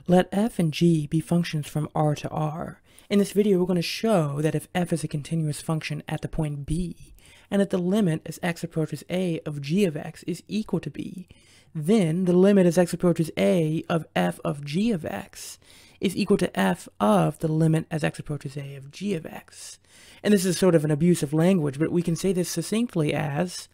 Let f and g be functions from R to R. In this video, we're going to show that if f is a continuous function at the point b, and that the limit as x approaches a of g of x is equal to b, then the limit as x approaches a of f of g of x is equal to f of the limit as x approaches a of g of x. And this is sort of an abuse of language, but we can say this succinctly as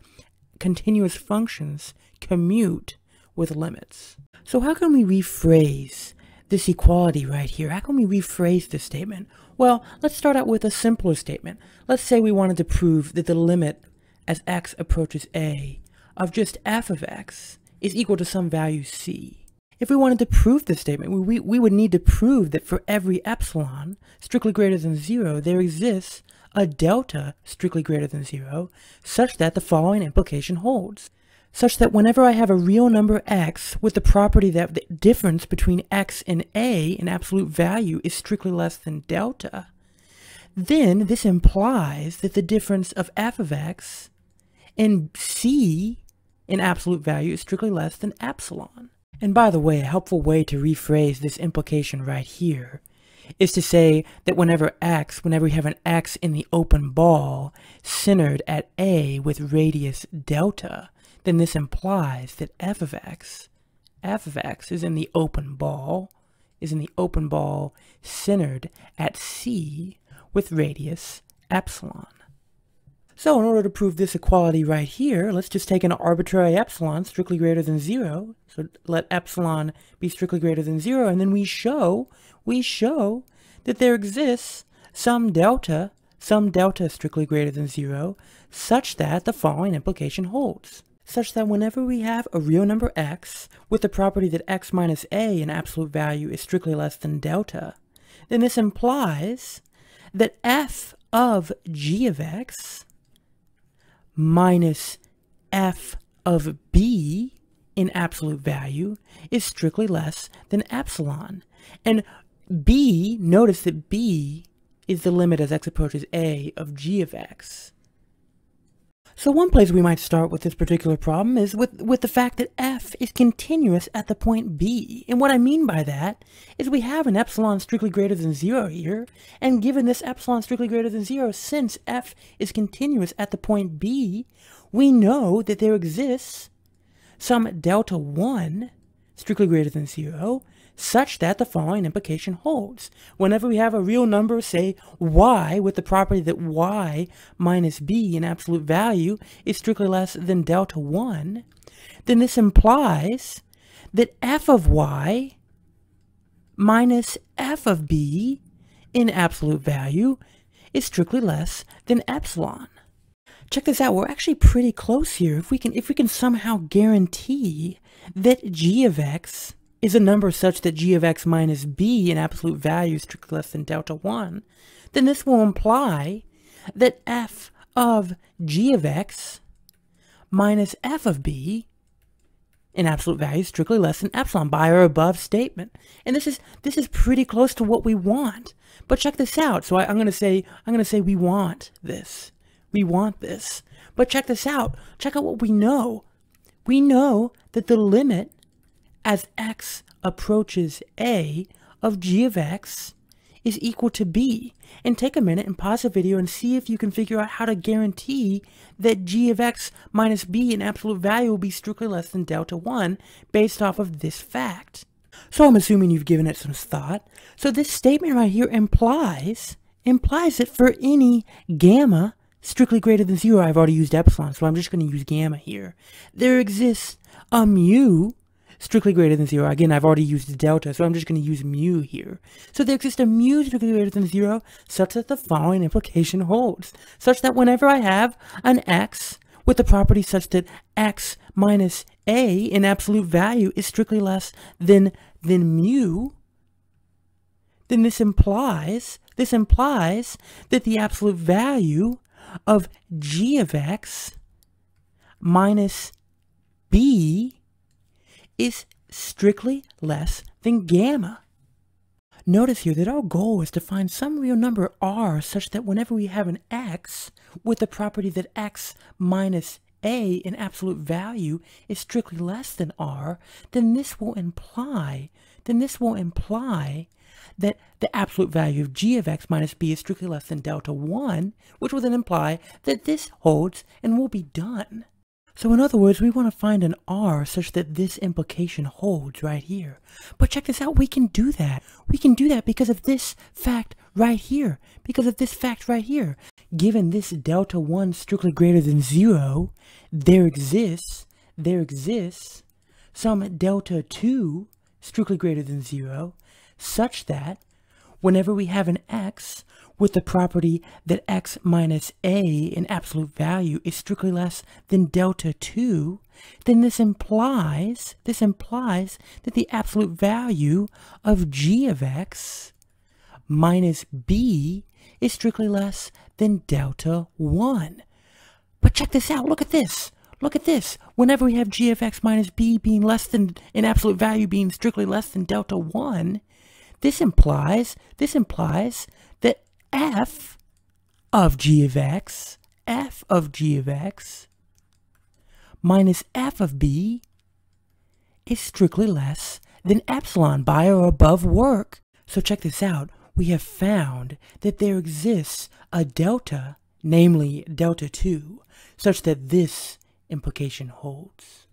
continuous functions commute with limits. So how can we rephrase this equality right here? How can we rephrase this statement? Well, let's start out with a simpler statement. Let's say we wanted to prove that the limit as x approaches a of just f of x is equal to some value c. If we wanted to prove this statement, we would need to prove that for every epsilon strictly greater than 0, there exists a delta strictly greater than 0, such that the following implication holds. Such that whenever I have a real number x with the property that the difference between x and a in absolute value is strictly less than delta, then this implies that the difference of f of x and c in absolute value is strictly less than epsilon. And by the way, a helpful way to rephrase this implication right here is to say that whenever we have an x in the open ball centered at a with radius delta, then this implies that f of x is in the open ball centered at c with radius epsilon. So in order to prove this equality right here, let's just take an arbitrary epsilon strictly greater than 0. So let epsilon be strictly greater than 0, and then we show that there exists some delta strictly greater than 0, such that the following implication holds. Such that whenever we have a real number x with the property that x minus a in absolute value is strictly less than delta, then this implies that f of g of x minus f of b in absolute value is strictly less than epsilon. And b, notice that b is the limit as x approaches a of g of x. So one place we might start with this particular problem is with the fact that f is continuous at the point b. And what I mean by that is we have an epsilon strictly greater than 0 here, and given this epsilon strictly greater than 0, since f is continuous at the point b, we know that there exists some delta 1 strictly greater than 0, such that the following implication holds. Whenever we have a real number, say y, with the property that y minus b in absolute value is strictly less than delta 1, then this implies that f of y minus f of b in absolute value is strictly less than epsilon. Check this out, we're actually pretty close here. If we can somehow guarantee that g of x is a number such that g of x minus b in absolute value is strictly less than delta 1, then this will imply that f of g of x minus f of b in absolute value is strictly less than epsilon by our above statement. And this is pretty close to what we want. But check this out. So I'm going to say we want this. We want this. But check this out. Check out what we know. We know that the limit as x approaches a of g of x is equal to b. And take a minute and pause the video and see if you can figure out how to guarantee that g of x minus b in absolute value will be strictly less than delta 1 based off of this fact. So I'm assuming you've given it some thought. So this statement right here implies that for any gamma strictly greater than 0, I've already used epsilon, so I'm just going to use gamma here, there exists a mu strictly greater than 0. Again, I've already used delta, so I'm just going to use mu here. So there exists a mu strictly greater than 0 such that the following implication holds. Such that whenever I have an x with the property such that x minus a in absolute value is strictly less than mu, then this implies that the absolute value of g of x minus b is strictly less than gamma. Notice here that our goal is to find some real number r such that whenever we have an x with the property that x minus A in absolute value is strictly less than R, then this will imply that the absolute value of g of x minus b is strictly less than delta 1, which will then imply that this holds and will be done. So in other words, we want to find an R such that this implication holds right here. But check this out, we can do that. We can do that because of this fact right here. Given this delta 1 strictly greater than 0, there exists some delta 2 strictly greater than 0, such that whenever we have an x with the property that x minus a in absolute value is strictly less than delta 2, then this implies that the absolute value of g of x minus b is strictly less than delta 1. But check this out, look at this. Whenever we have g of x minus b being less than, in absolute value being strictly less than delta 1, this implies that f of g of x minus f of b is strictly less than epsilon by or above work. So check this out. We have found that there exists a delta, namely delta 2, such that this implication holds.